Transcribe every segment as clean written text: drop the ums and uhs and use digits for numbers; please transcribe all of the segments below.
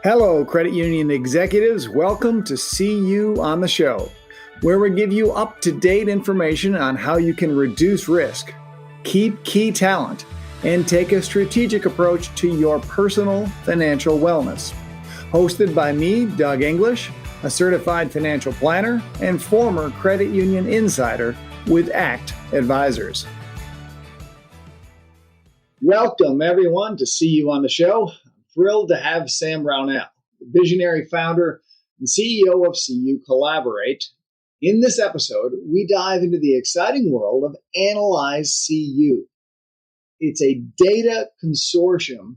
Hello, credit union executives. Welcome to CU on the Show, where we give you up-to-date information on how you can reduce risk, keep key talent, and take a strategic approach to your personal financial wellness. Hosted by me, Doug English, a certified financial planner and former credit union insider with ACT Advisors. Welcome, everyone, to CU on the Show. Thrilled to have Sam Brownell, visionary founder and CEO of CUCollaborate. In this episode, we dive into the exciting world of AnalyzeCU. It's a data consortium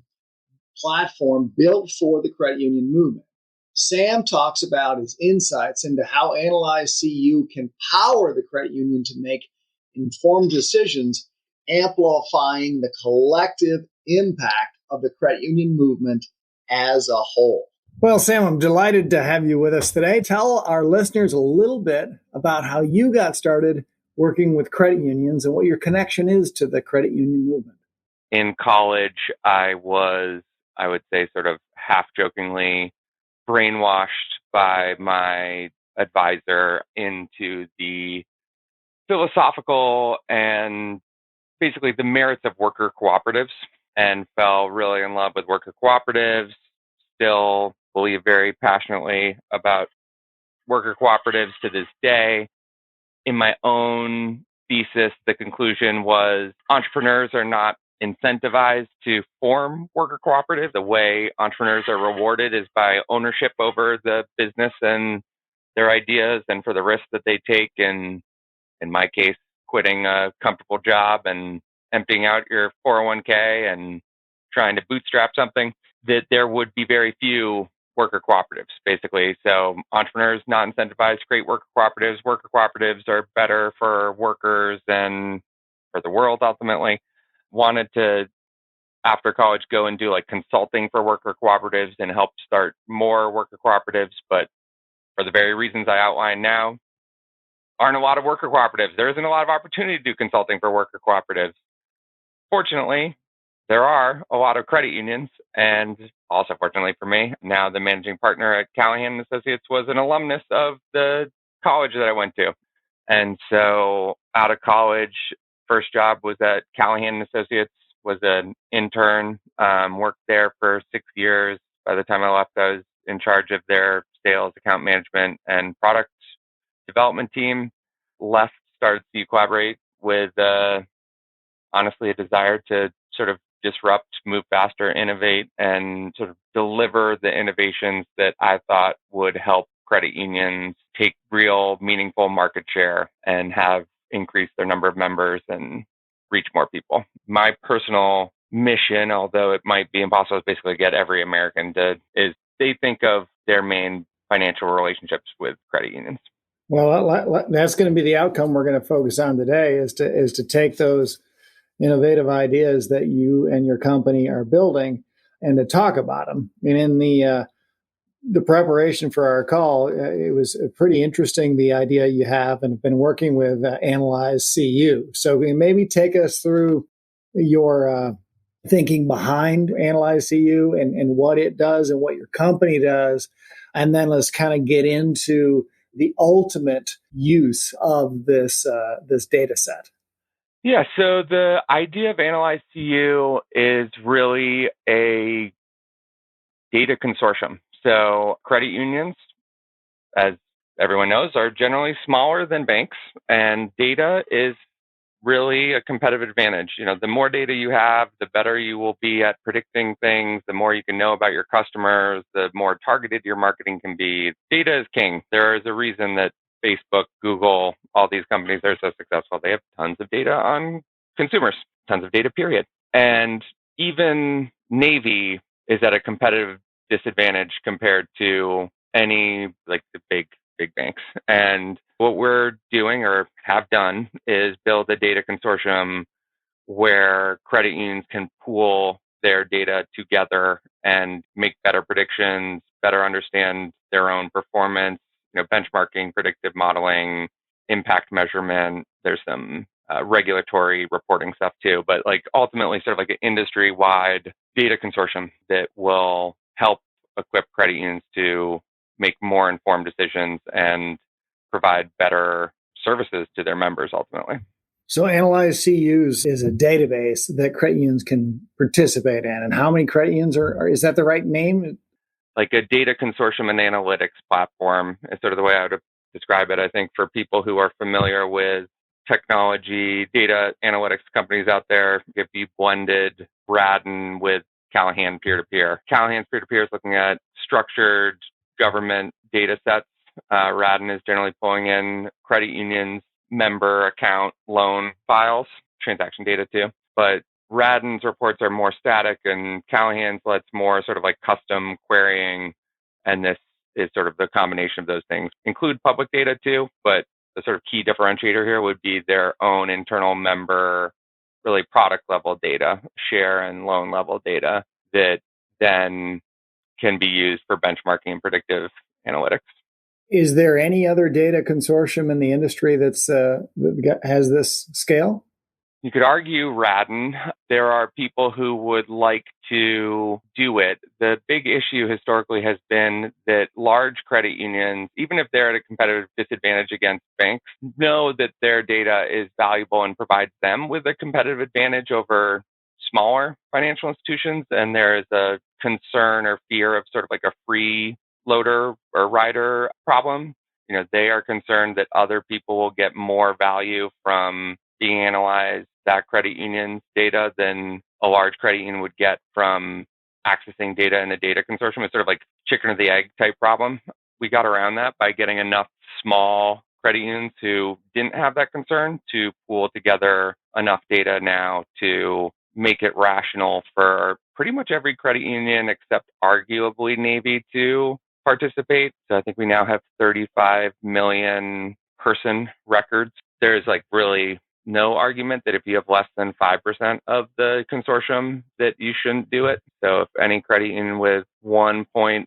platform built for the credit union movement. Sam talks about his insights into how AnalyzeCU can power the credit union to make informed decisions, amplifying the collective impact of the credit union movement as a whole. Well, Sam, I'm delighted to have you with us today. Tell our listeners a little bit about how you got started working with credit unions and what your connection is to the credit union movement. In college, I would say, sort of half-jokingly brainwashed by my advisor into the philosophical and basically the merits of worker cooperatives, and fell really in love with worker cooperatives. Still believe very passionately about worker cooperatives to this day. In my own thesis, the conclusion was entrepreneurs are not incentivized to form worker cooperatives. The way entrepreneurs are rewarded is by ownership over the business and their ideas, and for the risks that they take. And in my case, quitting a comfortable job and emptying out your 401k and trying to bootstrap something, that there would be very few worker cooperatives, basically. So entrepreneurs not incentivized to create worker cooperatives. Worker cooperatives are better for workers and for the world, ultimately. Wanted to, after college, go and do like consulting for worker cooperatives and help start more worker cooperatives. But for the very reasons I outlined now, aren't a lot of worker cooperatives. There isn't a lot of opportunity to do consulting for worker cooperatives. Fortunately, there are a lot of credit unions, and also fortunately for me, now the managing partner at Callahan Associates was an alumnus of the college that I went to. And so out of college, first job was at Callahan Associates, was an intern, worked there for 6 years. By the time I left, I was in charge of their sales, account management, and product development team. Left, started CUCollaborate with honestly a desire to sort of disrupt, move faster, innovate, and sort of deliver the innovations that I thought would help credit unions take real, meaningful market share and have increased their number of members and reach more people. My personal mission, although it might be impossible, is basically get every American is they think of their main financial relationships with credit unions. Well, that's going to be the outcome we're going to focus on today, is to take those innovative ideas that you and your company are building and to talk about them. And in the preparation for our call, it was pretty interesting, the idea you have and have been working with AnalyzeCU. So maybe take us through your thinking behind AnalyzeCU and what it does and what your company does. And then let's kind of get into the ultimate use of this data set. Yeah, so the idea of AnalyzeCU is really a data consortium. So credit unions, as everyone knows, are generally smaller than banks, and data is really a competitive advantage. The more data you have, the better you will be at predicting things, the more you can know about your customers, the more targeted your marketing can be. Data is king. There is a reason that Facebook, Google, all these companies are so successful. They have tons of data on consumers, tons of data, period. And even Navy is at a competitive disadvantage compared to any, like the big banks. And what we're doing or have done is build a data consortium where credit unions can pool their data together and make better predictions, better understand their own performance, benchmarking, predictive modeling, impact measurement. There's some regulatory reporting stuff too, but ultimately sort of like an industry-wide data consortium that will help equip credit unions to make more informed decisions and provide better services to their members ultimately. So AnalyzeCU is a database that credit unions can participate in. And how many credit unions is that the right name? Like a data consortium and analytics platform is sort of the way I would describe it. I think for people who are familiar with technology, data analytics companies out there, if you blended Radin with Callahan peer-to-peer. Callahan's peer-to-peer is looking at structured government data sets. Radin is generally pulling in credit unions, member account, loan files, transaction data too. But Radin's reports are more static and Callahan's lets more sort of like custom querying. And this is sort of the combination of those things. Include public data too, but the sort of key differentiator here would be their own internal member, really product level data, share and loan level data that then can be used for benchmarking and predictive analytics. Is there any other data consortium in the industry that has this scale? You could argue Radin. There are people who would like to do it. The big issue historically has been that large credit unions, even if they're at a competitive disadvantage against banks, know that their data is valuable and provides them with a competitive advantage over smaller financial institutions. And there is a concern or fear of sort of like a free loader or rider problem. They are concerned that other people will get more value from being analyzed that credit union's data than a large credit union would get from accessing data in a data consortium. It's sort of like chicken or the egg type problem. We got around that by getting enough small credit unions who didn't have that concern to pool together enough data now to make it rational for pretty much every credit union except arguably Navy to participate. So I think we now have 35 million person records. There's like really no argument that if you have less than 5% of the consortium that you shouldn't do it. So if any credit union with 1.8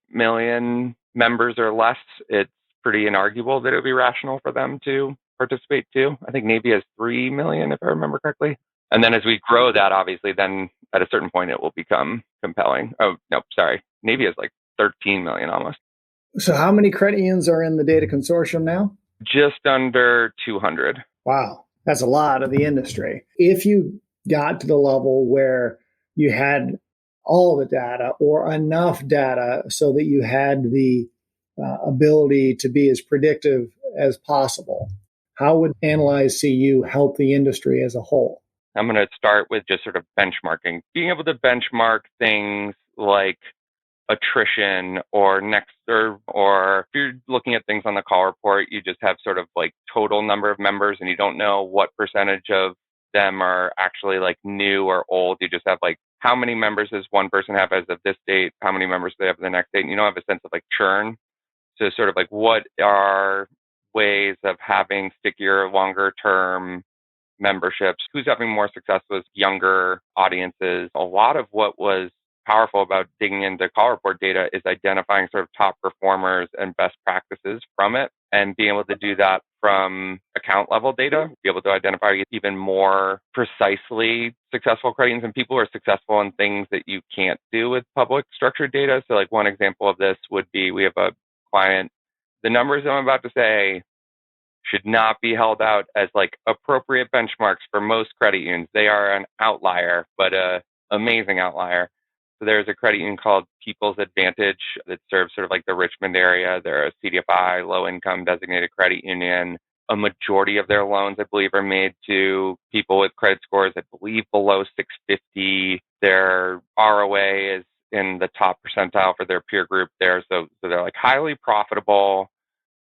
million members or less, it's pretty inarguable that it would be rational for them to participate too. I think Navy has 3 million, if I remember correctly. And then as we grow that, obviously, then at a certain point, it will become compelling. Oh, no, sorry. Navy has like 13 million almost. So how many credit unions are in the data consortium now? Just under 200. Wow. That's a lot of the industry. If you got to the level where you had all the data or enough data so that you had the ability to be as predictive as possible, how would AnalyzeCU help the industry as a whole? I'm going to start with just sort of benchmarking. Being able to benchmark things like attrition or next serve, or if you're looking at things on the call report, you just have sort of like total number of members and you don't know what percentage of them are actually like new or old. You just have like how many members does one person have as of this date, how many members do they have the next date, and you don't have a sense of like churn. So sort of like what are ways of having stickier, longer term memberships, who's having more success with younger audiences. A lot of what was powerful about digging into call report data is identifying sort of top performers and best practices from it and being able to do that from account level data, be able to identify even more precisely successful credit unions and people who are successful in things that you can't do with public structured data. So like one example of this would be we have a client, the numbers I'm about to say should not be held out as like appropriate benchmarks for most credit unions. They are an outlier, but an amazing outlier. So there's a credit union called People's Advantage that serves sort of like the Richmond area. They're a CDFI, low income designated credit union. A majority of their loans, I believe, are made to people with credit scores, I believe, below 650. Their ROA is in the top percentile for their peer group there. So they're like highly profitable.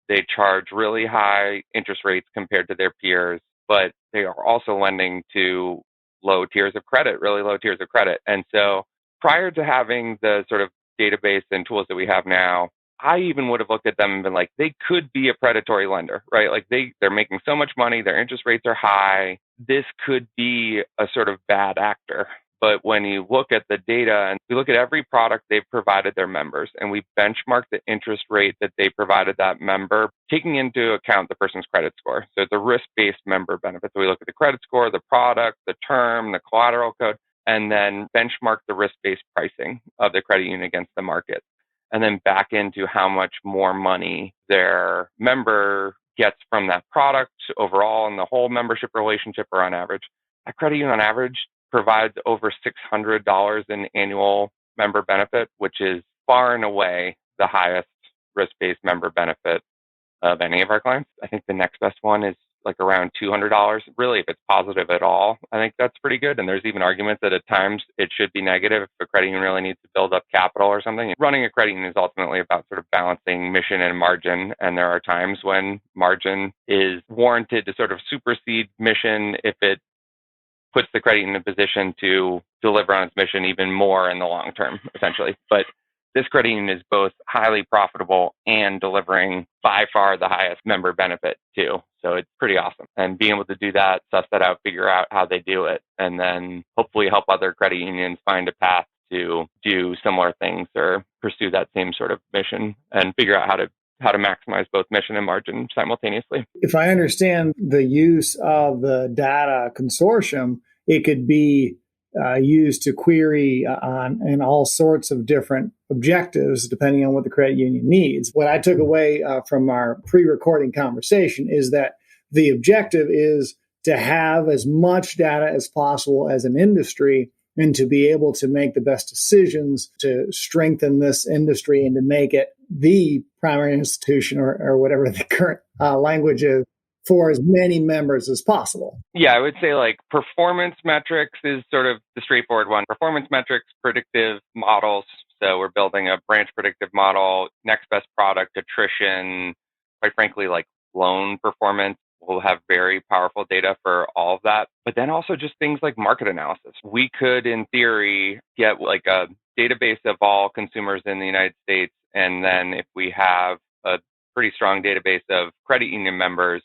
They charge really high interest rates compared to their peers, but they are also lending to low tiers of credit, really low tiers of credit. And so prior to having the sort of database and tools that we have now, I even would have looked at them and been like, they could be a predatory lender, right? Like they're making so much money, their interest rates are high. This could be a sort of bad actor. But when you look at the data and we look at every product they've provided their members and we benchmark the interest rate that they provided that member, taking into account the person's credit score. So it's a risk-based member benefit. So we look at the credit score, the product, the term, the collateral code, and then benchmark the risk-based pricing of the credit union against the market. and then back into how much more money their member gets from that product overall in the whole membership relationship or on average. That credit union on average provides over $600 in annual member benefit, which is far and away the highest risk-based member benefit of any of our clients. I think the next best one is like around $200. Really, if it's positive at all, I think that's pretty good. And there's even arguments that at times it should be negative if a credit union really needs to build up capital or something. Running a credit union is ultimately about sort of balancing mission and margin. And there are times when margin is warranted to sort of supersede mission if it puts the credit union in a position to deliver on its mission even more in the long term, essentially. But this credit union is both highly profitable and delivering by far the highest member benefit too. So it's pretty awesome. And being able to do that, suss that out, figure out how they do it, and then hopefully help other credit unions find a path to do similar things or pursue that same sort of mission and figure out how to maximize both mission and margin simultaneously. If I understand the use of the data consortium, it could be used to query on and all sorts of different objectives depending on what the credit union needs. What I took away from our pre-recording conversation is that the objective is to have as much data as possible as an industry and to be able to make the best decisions to strengthen this industry and to make it the primary institution or whatever the current language is for as many members as possible. Yeah, I would say like performance metrics is sort of the straightforward one. Performance metrics, predictive models. So we're building a branch predictive model, next best product, attrition, quite frankly, like loan performance. We'll have very powerful data for all of that. But then also just things like market analysis. We could, in theory, get like a database of all consumers in the United States. And then if we have a pretty strong database of credit union members,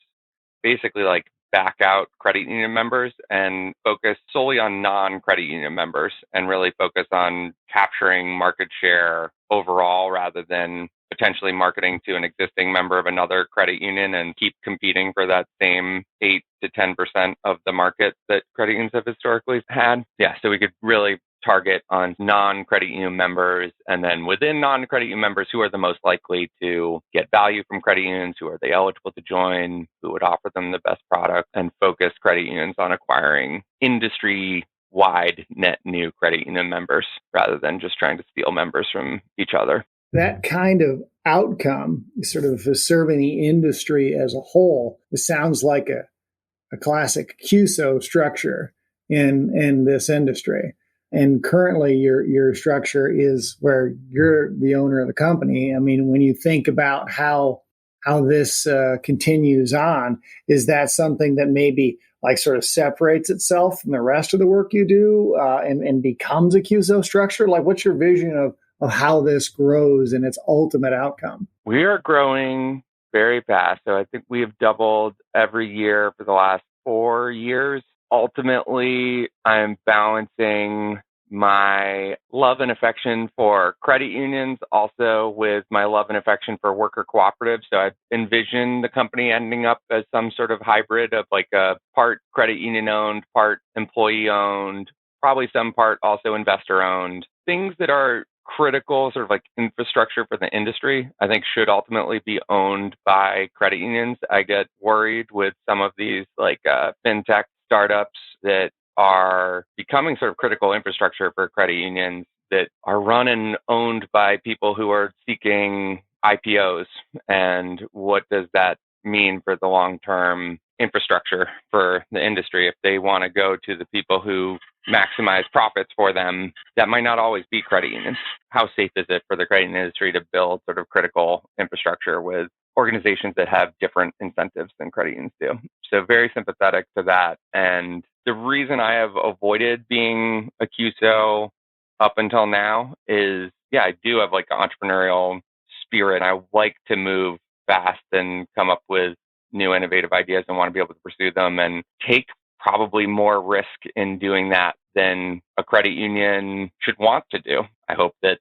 basically like back out credit union members and focus solely on non-credit union members and really focus on capturing market share overall rather than potentially marketing to an existing member of another credit union and keep competing for that same 8 to 10% of the market that credit unions have historically had. Yeah, so we could really target on non-credit union members, and then within non-credit union members, who are the most likely to get value from credit unions, who are they eligible to join, who would offer them the best product, and focus credit unions on acquiring industry-wide net new credit union members rather than just trying to steal members from each other. That kind of outcome, sort of serving the industry as a whole, it sounds like a classic QSO structure in this industry. And currently your structure is where you're the owner of the company. I mean, when you think about how this continues on, is that something that maybe like sort of separates itself from the rest of the work you do and becomes a QSO structure? Like, what's your vision of how this grows and its ultimate outcome? We are growing very fast. So I think we have doubled every year for the last 4 years. Ultimately, I'm balancing my love and affection for credit unions also with my love and affection for worker cooperatives. So I envision the company ending up as some sort of hybrid of like a part credit union owned, part employee owned, probably some part also investor owned. Things that are critical sort of like infrastructure for the industry, I think should ultimately be owned by credit unions. I get worried with some of these like fintech startups that are becoming sort of critical infrastructure for credit unions that are run and owned by people who are seeking IPOs. And what does that mean for the long-term infrastructure for the industry? If they want to go to the people who maximize profits for them, that might not always be credit unions. How safe is it for the credit union industry to build sort of critical infrastructure with organizations that have different incentives than credit unions do? So very sympathetic to that. And the reason I have avoided being a QSO up until now is, yeah, I do have like an entrepreneurial spirit. I like to move fast and come up with new innovative ideas and want to be able to pursue them and take probably more risk in doing that than a credit union should want to do. I hope that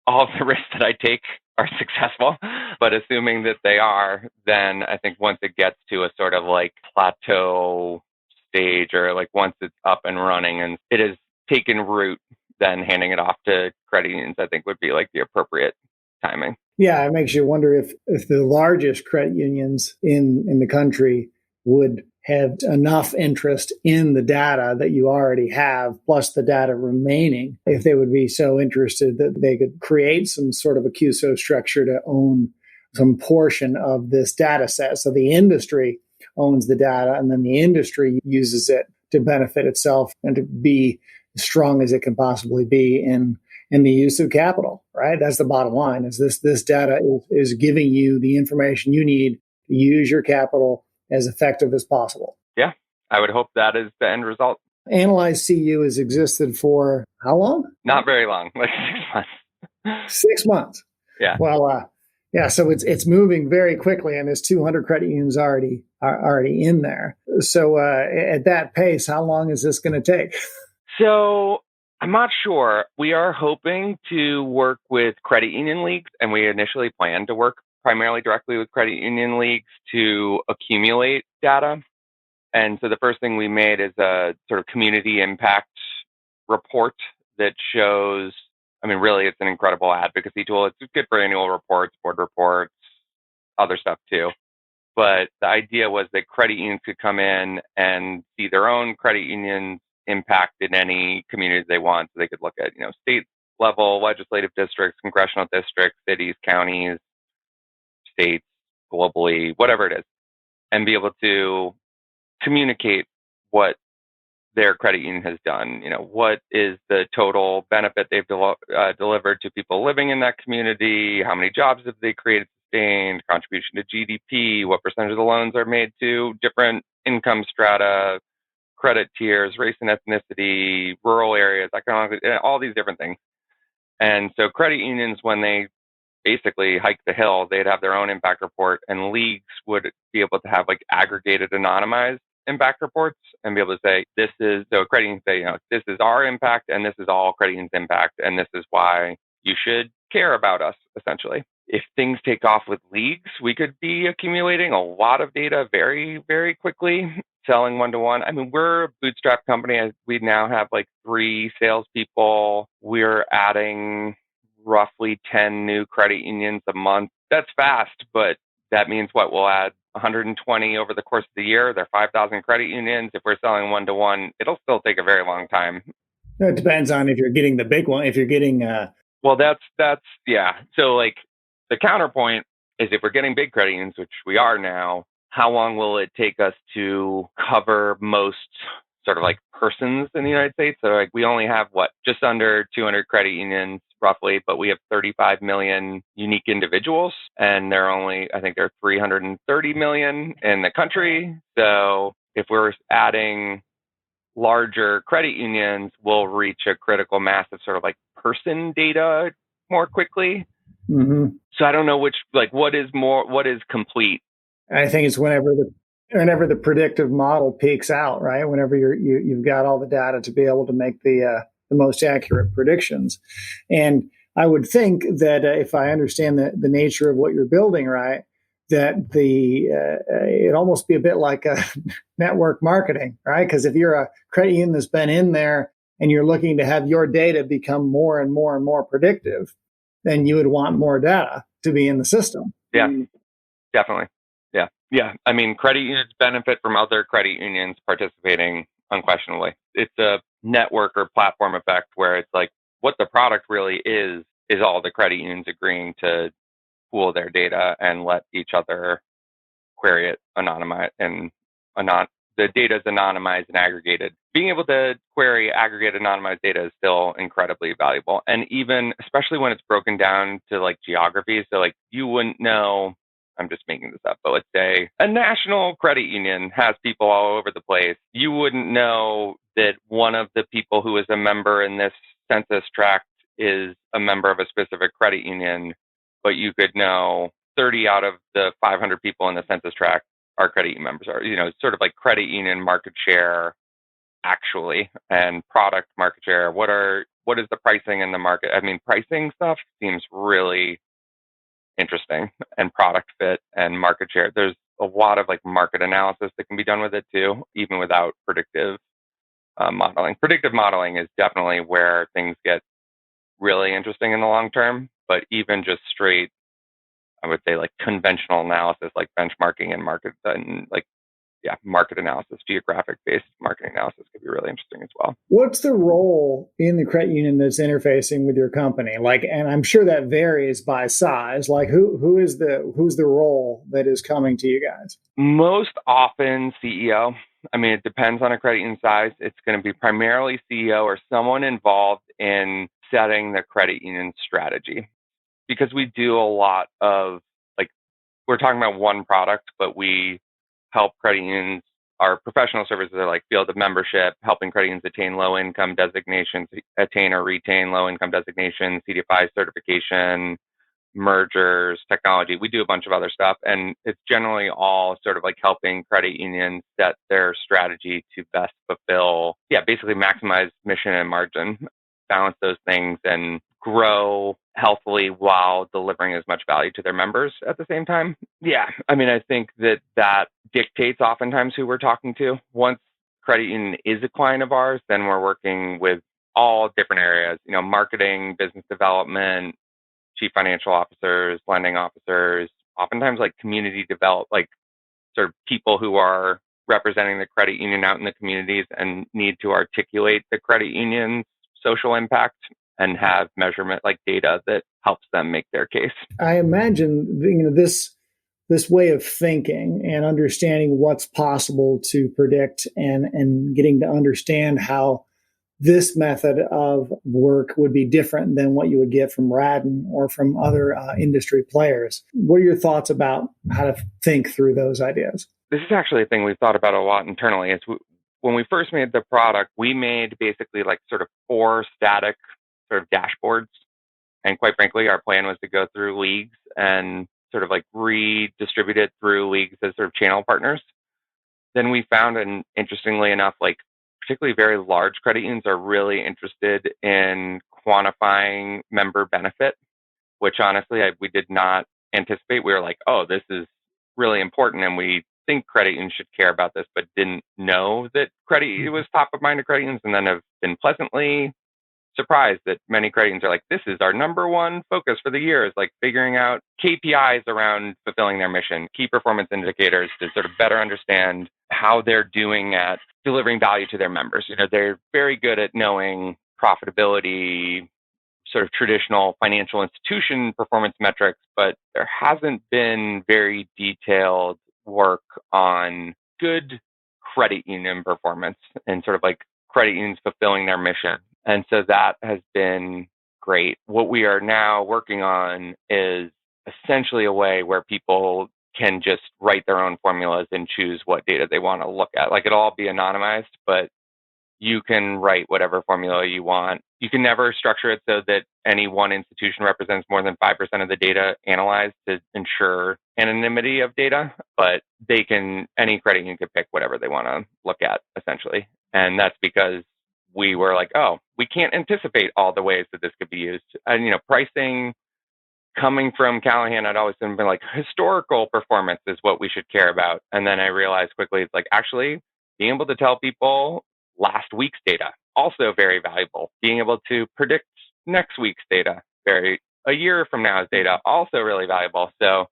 all of the risks that I take are successful, but assuming that they are, then I think once it gets to a sort of like plateau stage or like once it's up and running and it has taken root then handing it off to credit unions, I think would be like the appropriate timing. Yeah, it makes you wonder if the largest credit unions in the country would have enough interest in the data that you already have, plus the data remaining, if they would be so interested that they could create some sort of a QSO structure to own some portion of this data set. So the industry owns the data, and then the industry uses it to benefit itself and to be as strong as it can possibly be in the use of capital, right? That's the bottom line, is this data is giving you the information you need to use your capital as effective as possible. Yeah, I would hope that is the end result. AnalyzeCU has existed for how long? Not very long, like 6 months. 6 months. Yeah. Well, yeah. So it's moving very quickly, and there's 200 credit unions already in there. So at that pace, how long is this going to take? So I'm not sure. We are hoping to work with credit union leagues, and we initially planned to work primarily directly with credit union leagues to accumulate data. And so the first thing we made is a sort of community impact report that shows, I mean, really, it's an incredible advocacy tool. It's good for annual reports, board reports, other stuff too. But the idea was that credit unions could come in and see their own credit unions impact in any communities they want. So they could look at, state level, legislative districts, congressional districts, cities, counties, states, globally, whatever it is, and be able to communicate what their credit union has done. What is the total benefit they've delivered to people living in that community? How many jobs have they created, sustained, contribution to GDP? What percentage of the loans are made to different income strata, credit tiers, race and ethnicity, rural areas, economic, all these different things. And so credit unions, when they basically hike the hill, they'd have their own impact report, and leagues would be able to have like aggregated, anonymized impact reports and be able to say, so credit unions say, this is our impact and this is all credit unions' impact, and this is why you should care about us, essentially. If things take off with leagues, we could be accumulating a lot of data very, very quickly, selling one-to-one. I mean, we're a bootstrap company. We now have like 3 salespeople. We're adding roughly 10 new credit unions a month. That's fast, but that means what? We'll add 120 over the course of the year. There are 5,000 credit unions. If we're selling one-to-one, it'll still take a very long time. It depends on if you're getting the big one. If you're getting well, that's yeah. So like the counterpoint is, if we're getting big credit unions, which we are now, how long will it take us to cover most sort of like persons in the United States? So like we only have just under 200 credit unions roughly, but we have 35 million unique individuals, and there are 330 million in the country. So if we're adding larger credit unions, we'll reach a critical mass of sort of like person data more quickly. Mm-hmm. So I don't know what is complete. I think it's whenever the predictive model peaks out, right? Whenever you've got all the data to be able to make the most accurate predictions. And I would think that if I understand the nature of what you're building, right, that it almost be a bit like a network marketing, right? Because if you're a credit union that's been in there and you're looking to have your data become more and more and more predictive, then you would want more data to be in the system. Yeah, definitely. Yeah. I mean, credit unions benefit from other credit unions participating unquestionably. It's a network or platform effect where it's like what the product really is all the credit unions agreeing to pool their data and let each other query it, anonymize, and the data is anonymized and aggregated. Being able to query aggregated anonymized data is still incredibly valuable. And even, especially when it's broken down to like geography. So like you wouldn't know, I'm just making this up, but let's say a national credit union has people all over the place. You wouldn't know that one of the people who is a member in this census tract is a member of a specific credit union, but you could know 30 out of the 500 people in the census tract are credit union members. Are sort of like credit union market share, actually, and product market share. What is the pricing in the market? I mean, pricing stuff seems really interesting, and product fit and market share. There's a lot of like market analysis that can be done with it too, even without predictive modeling. Predictive modeling is definitely where things get really interesting in the long term, but even just straight, I would say like conventional analysis, like benchmarking and market analysis, geographic-based market analysis could be really interesting as well. What's the role in the credit union that's interfacing with your company? Like, and I'm sure that varies by size. Like, who's the role that is coming to you guys? Most often CEO. I mean, it depends on a credit union size. It's going to be primarily CEO or someone involved in setting the credit union strategy, because we do a lot of, like, we're talking about one product, but we help credit unions. Our professional services are like field of membership, helping credit unions attain low income designations, attain or retain low income designations, CDFI certification, mergers, technology. We do a bunch of other stuff, and it's generally all sort of like helping credit unions set their strategy to best fulfill, basically maximize mission and margin, balance those things, and grow healthily while delivering as much value to their members at the same time. Yeah, I mean, I think that dictates oftentimes who we're talking to. Once credit union is a client of ours, then we're working with all different areas, marketing, business development, chief financial officers, lending officers, oftentimes like community like sort of people who are representing the credit union out in the communities and need to articulate the credit union's social impact and have measurement like data that helps them make their case. I imagine this way of thinking and understanding what's possible to predict and getting to understand how this method of work would be different than what you would get from Radden or from other industry players. What are your thoughts about how to think through those ideas? This is actually a thing we've thought about a lot internally. When we first made the product, we made basically like sort of 4 static sort of dashboards. And quite frankly, our plan was to go through leagues and sort of like redistribute it through leagues as sort of channel partners. Then we found, and interestingly enough, like particularly very large credit unions are really interested in quantifying member benefit, which honestly we did not anticipate. We were like, oh, this is really important, and we think credit unions should care about this, but didn't know that it was top of mind to credit unions, and then have been pleasantly surprised that many credit unions are like, this is our number one focus for the year, is like figuring out KPIs around fulfilling their mission, key performance indicators to sort of better understand how they're doing at delivering value to their members. They're very good at knowing profitability, sort of traditional financial institution performance metrics, but there hasn't been very detailed work on good credit union performance and sort of like credit unions fulfilling their mission. And so that has been great. What we are now working on is essentially a way where people can just write their own formulas and choose what data they want to look at. Like, it'll all be anonymized, but you can write whatever formula you want. You can never structure it so that any one institution represents more than 5% of the data analyzed to ensure anonymity of data, but any credit union could pick whatever they want to look at, essentially. And that's because we were like, oh, we can't anticipate all the ways that this could be used. And, pricing, coming from Callahan, I'd always been like, historical performance is what we should care about. And then I realized quickly, it's like, actually, being able to tell people last week's data, also very valuable. Being able to predict next week's data, a year from now's data, also really valuable. So,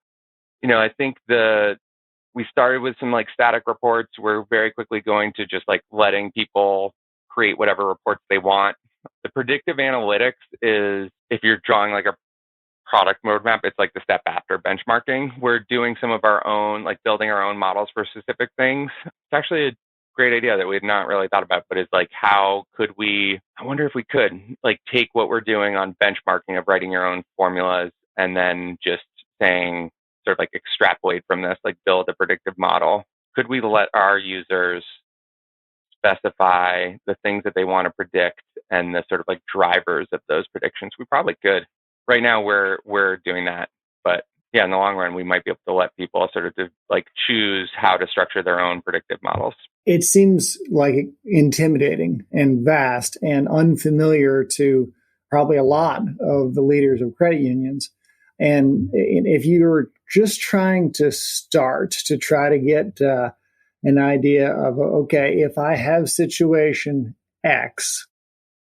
I think we started with some like static reports. We're very quickly going to just like letting people create whatever reports they want. The predictive analytics is, if you're drawing like a product roadmap, it's like the step after benchmarking. We're doing some of our own, like building our own models for specific things. It's actually a great idea that we had not really thought about, but it's like, I wonder if we could like take what we're doing on benchmarking of writing your own formulas and then just saying, sort of like extrapolate from this, like build a predictive model. Could we let our users specify the things that they want to predict and the sort of like drivers of those predictions? We probably could. Right now we're doing that, but in the long run, we might be able to let people sort of like choose how to structure their own predictive models. It seems like intimidating and vast and unfamiliar to probably a lot of the leaders of credit unions. And if you're just trying to start to try to get an idea of, okay, if I have situation X,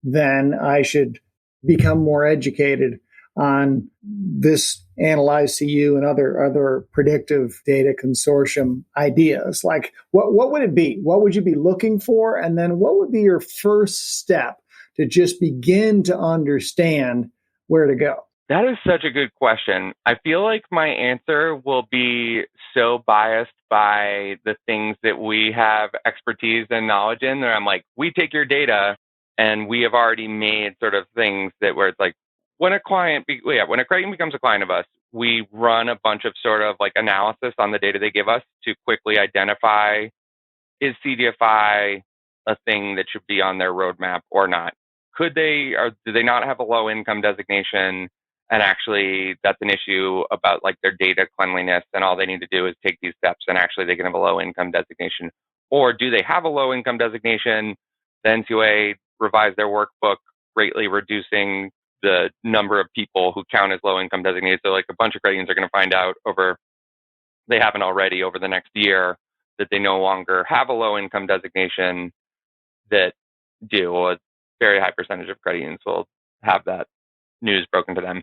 then I should become more educated on this AnalyzeCU and other predictive data consortium ideas. Like, what would it be? What would you be looking for? And then what would be your first step to just begin to understand where to go? That is such a good question. I feel like my answer will be so biased by the things that we have expertise and knowledge in, that I'm like, we take your data and we have already made sort of things that where it's like, when a credit union becomes a client of us, we run a bunch of sort of like analysis on the data they give us to quickly identify, is CDFI a thing that should be on their roadmap or not? Could they, or do they not have a low income designation? And actually, that's an issue about like their data cleanliness, and all they need to do is take these steps, and actually they can have a low income designation. Or do they have a low income designation? The NCUA revised their workbook, greatly reducing the number of people who count as low income designated. So like a bunch of credit unions are going to find out they haven't already over the next year, that they no longer have a low income designation that do. A very high percentage of credit unions will have that news broken to them.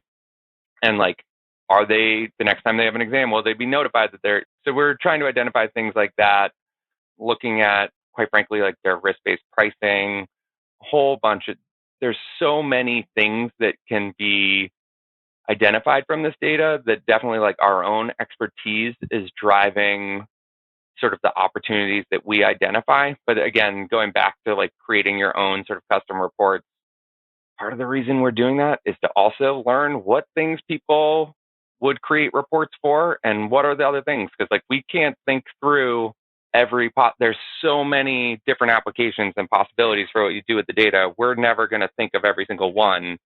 And like, are they, the next time they have an exam, will they be notified that they're, so we're trying to identify things like that, looking at, quite frankly, like their risk-based pricing, a whole bunch of, there's so many things that can be identified from this data that definitely like our own expertise is driving sort of the opportunities that we identify. But again, going back to like creating your own sort of custom reports, part of the reason we're doing that is to also learn what things people would create reports for and what are the other things. Because like we can't think through there's so many different applications and possibilities for what you do with the data. We're never going to think of every single one.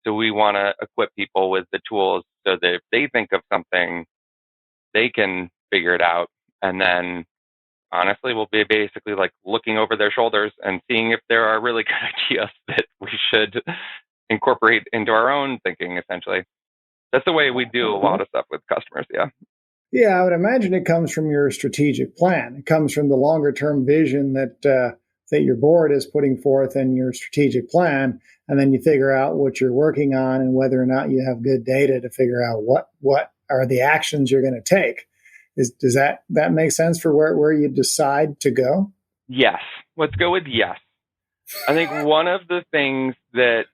So we want to equip people with the tools so that if they think of something, they can figure it out. And then honestly, we'll be basically like looking over their shoulders and seeing if there are really good ideas that we should incorporate into our own thinking, essentially. That's the way we do a lot of stuff with customers, yeah. Yeah, I would imagine it comes from your strategic plan. It comes from the longer term vision that your board is putting forth in your strategic plan, and then you figure out what you're working on and whether or not you have good data to figure out what are the actions you're going to take. Does that make sense for where you decide to go? Yes. Let's go with yes. I think one of the things that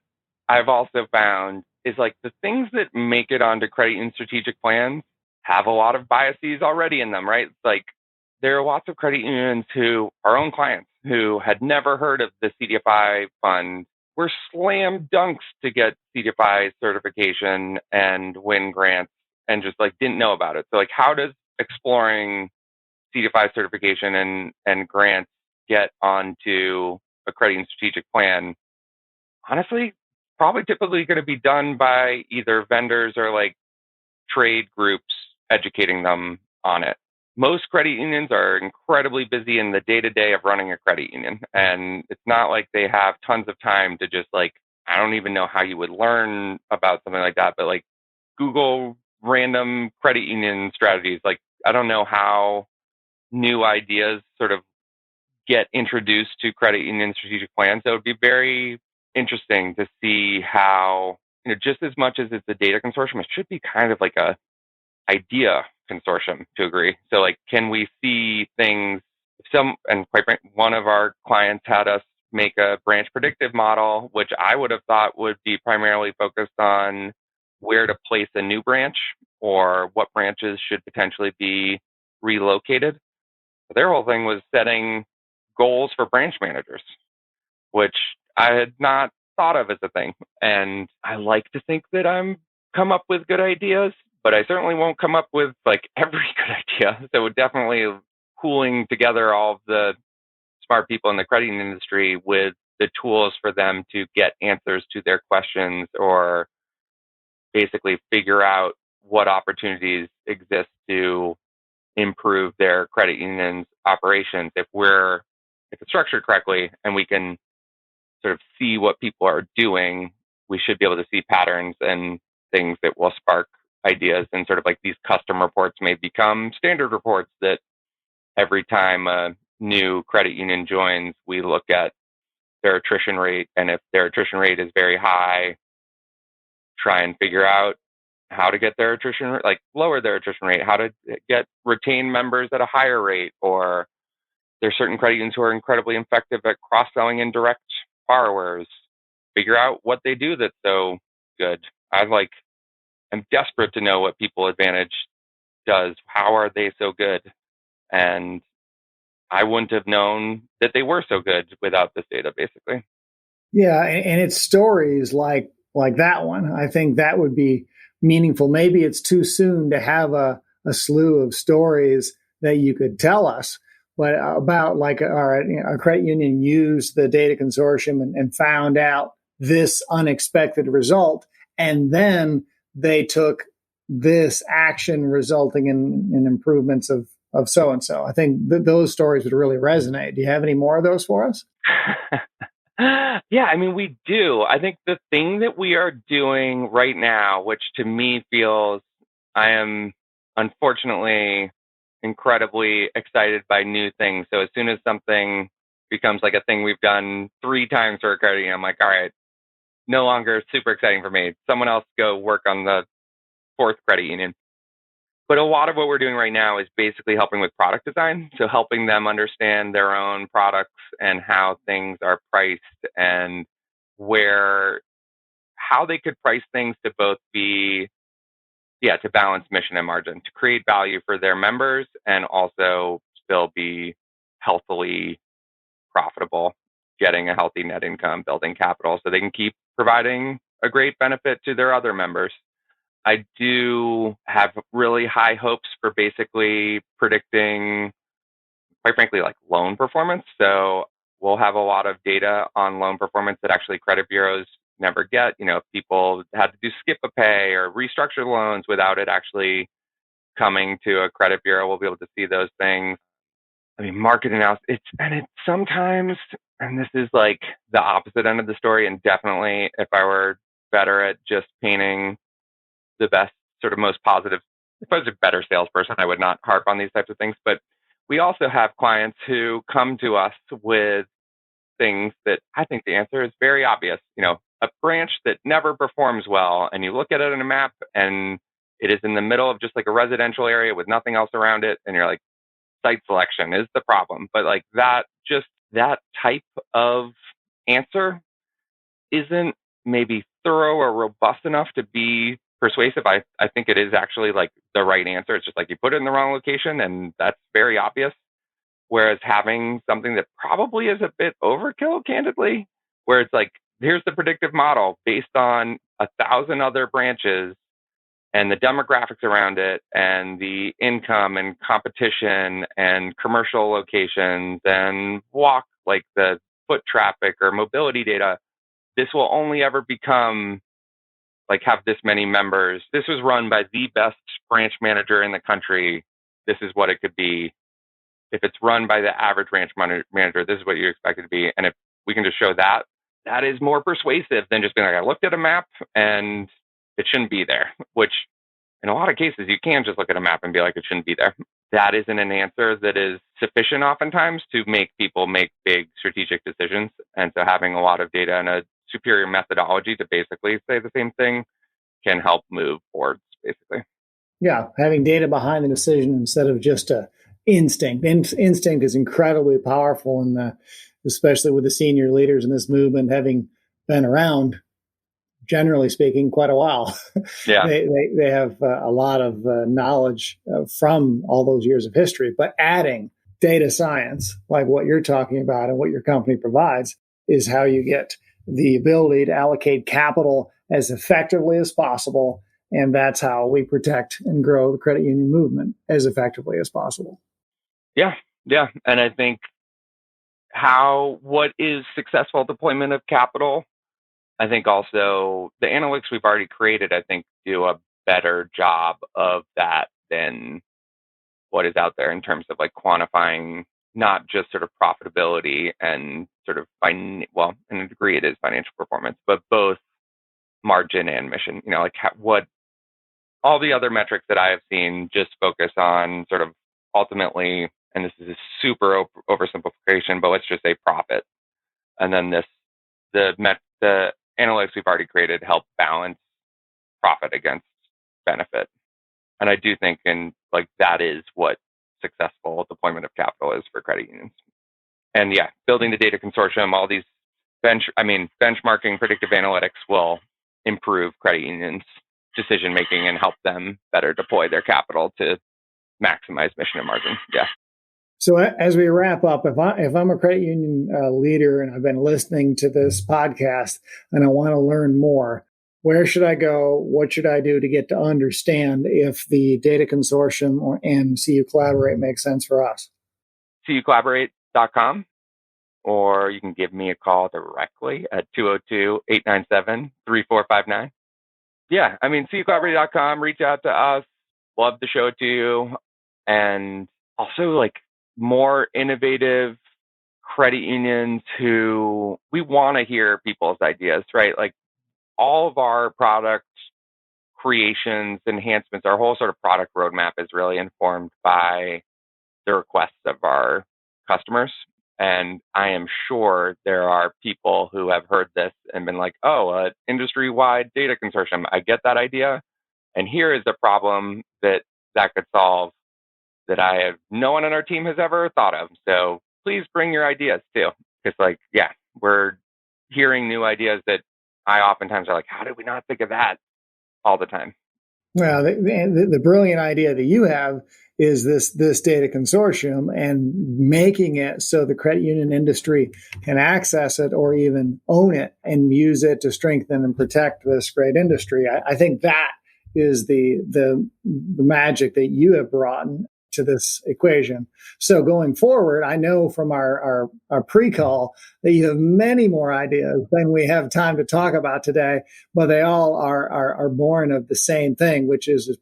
I've also found is like the things that make it onto credit union strategic plans have a lot of biases already in them, right? It's like there are lots of credit unions who, our own clients, who had never heard of the CDFI fund, were slam dunks to get CDFI certification and win grants and just like didn't know about it. So like how does exploring CDFI certification and grants get onto a credit union strategic plan? Honestly, probably typically going to be done by either vendors or like trade groups educating them on it. Most credit unions are incredibly busy in the day-to-day of running a credit union. And it's not like they have tons of time to just like, I don't even know how you would learn about something like that, but like Google random credit union strategies. Like, I don't know how new ideas sort of get introduced to credit union strategic plans. So it would be very interesting to see how, just as much as it's a data consortium, it should be kind of like a idea consortium to agree. So like, can we see things, and quite frankly, one of our clients had us make a branch predictive model, which I would have thought would be primarily focused on where to place a new branch or what branches should potentially be relocated. Their whole thing was setting goals for branch managers, which I had not thought of as a thing. And I like to think that I'm come up with good ideas, but I certainly won't come up with like every good idea. So definitely pooling together all of the smart people in the credit union industry with the tools for them to get answers to their questions or basically figure out what opportunities exist to improve their credit union's operations. If it's structured correctly and we can sort of see what people are doing, we should be able to see patterns and things that will spark ideas, and sort of like these custom reports may become standard reports that every time a new credit union joins, we look at their attrition rate. And if their attrition rate is very high, try and figure out how to get their attrition rate, like lower their attrition rate, how to get retain members at a higher rate. Or there's certain credit unions who are incredibly effective at cross-selling indirect borrowers. Figure out what they do that's so good. I'm desperate to know what People Advantage does. How are they so good? And I wouldn't have known that they were so good without this data, basically. Yeah, and it's stories like that one. I think that would be meaningful. Maybe it's too soon to have a slew of stories that you could tell us, but about like our credit union used the data consortium and found out this unexpected result, and then they took this action resulting in improvements of so and so. I think those stories would really resonate. Do you have any more of those for us? Yeah, I mean, we do. I think the thing that we are doing right now, which to me feels, I am unfortunately incredibly excited by new things. So as soon as something becomes like a thing we've done 3 times for a credit union, I'm like, all right, no longer super exciting for me. Someone else go work on the 4th credit union. But a lot of what we're doing right now is basically helping with product design. So helping them understand their own products and how things are priced and how they could price things to both be, to balance mission and margin, to create value for their members and also still be healthily profitable, getting a healthy net income, building capital so they can keep providing a great benefit to their other members. I do have really high hopes for basically predicting, quite frankly, like loan performance. So we'll have a lot of data on loan performance that actually credit bureaus never get. If people had to do skip a pay or restructure loans without it actually coming to a credit bureau, we'll be able to see those things. I mean, market analysis, it's sometimes, and this is like the opposite end of the story, and definitely if I were better at just painting the best, sort of most positive, if I was a better salesperson, I would not harp on these types of things. But we also have clients who come to us with things that I think the answer is very obvious. A branch that never performs well, and you look at it on a map and it is in the middle of just like a residential area with nothing else around it, and you're like, site selection is the problem. But like that type of answer isn't maybe thorough or robust enough to be persuasive. I think it is actually like the right answer. It's just like you put it in the wrong location, and that's very obvious. Whereas having something that probably is a bit overkill, candidly, where it's like, here's the predictive model based on 1,000 other branches and the demographics around it and the income and competition and commercial locations and like the foot traffic or mobility data. This will only ever become like have this many members. This was run by the best branch manager in the country. This is what it could be. If it's run by the average branch manager, this is what you expect it to be. And if we can just show that, that is more persuasive than just being like, I looked at a map and it shouldn't be there, which in a lot of cases, you can just look at a map and be like, it shouldn't be there. That isn't an answer that is sufficient oftentimes to make people make big strategic decisions. And so having a lot of data and a superior methodology to basically say the same thing can help move boards, basically. Yeah, having data behind the decision instead of just a instinct. Instinct is incredibly powerful, especially with the senior leaders in this movement having been around, generally speaking, quite a while. Yeah, they have a lot of knowledge from all those years of history, but adding data science, like what you're talking about and what your company provides, is how you get the ability to allocate capital as effectively as possible. And that's how we protect and grow the credit union movement as effectively as possible. Yeah. And I think what is successful deployment of capital, I think also the analytics we've already created, I think, do a better job of that than what is out there in terms of like quantifying not just sort of profitability and sort of, in a degree it is financial performance, but both margin and mission. Like what all the other metrics that I have seen just focus on sort of ultimately and this is a super oversimplification, but let's just say profit. And then the analytics we've already created help balance profit against benefit. And I do think that is what successful deployment of capital is for credit unions. And yeah, building the data consortium, all these benchmarking, predictive analytics will improve credit unions' decision making and help them better deploy their capital to maximize mission and margin. Yeah. So as we wrap up, if I'm a credit union leader and I've been listening to this podcast and I want to learn more, where should I go? What should I do to get to understand if the data consortium and CUCollaborate makes sense for us? CUCollaborate.com, or you can give me a call directly at 202-897-3459. Yeah, CUCollaborate.com, reach out to us. Love to show it to you. And also more innovative credit unions who we want to hear people's ideas, right? All of our product creations, enhancements, our whole sort of product roadmap is really informed by the requests of our customers. And I am sure there are people who have heard this and been like, oh, industry-wide data consortium, I get that idea. And here is a problem that could solve that no one on our team has ever thought of. So please bring your ideas too. Because we're hearing new ideas that I oftentimes are like, how did we not think of that all the time? Well, the brilliant idea that you have is this data consortium and making it so the credit union industry can access it or even own it and use it to strengthen and protect this great industry. I think that is the magic that you have brought to this equation. So going forward, I know from our pre-call that you have many more ideas than we have time to talk about today, but they all are born of the same thing, which is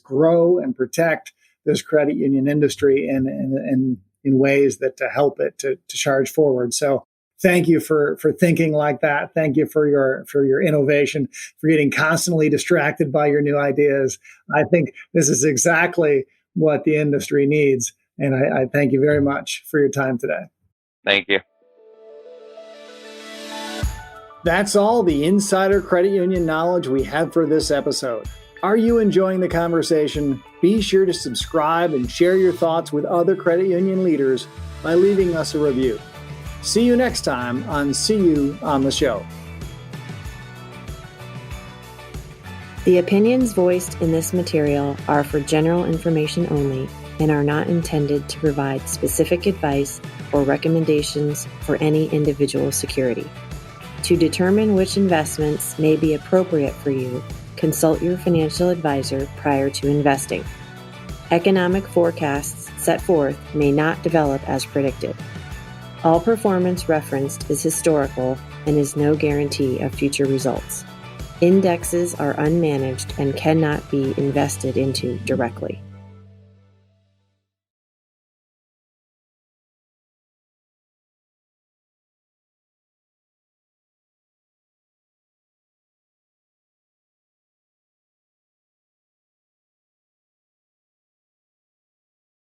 grow and protect this credit union industry in ways that to help it to charge forward. So thank you for thinking like that. Thank you for your innovation, for getting constantly distracted by your new ideas. I think this is exactly what the industry needs. And I thank you very much for your time today. Thank you. That's all the insider credit union knowledge we have for this episode. Are you enjoying the conversation? Be sure to subscribe and share your thoughts with other credit union leaders by leaving us a review. See you next time on CU on the Show. The opinions voiced in this material are for general information only and are not intended to provide specific advice or recommendations for any individual security. To determine which investments may be appropriate for you, consult your financial advisor prior to investing. Economic forecasts set forth may not develop as predicted. All performance referenced is historical and is no guarantee of future results. Indexes are unmanaged and cannot be invested into directly.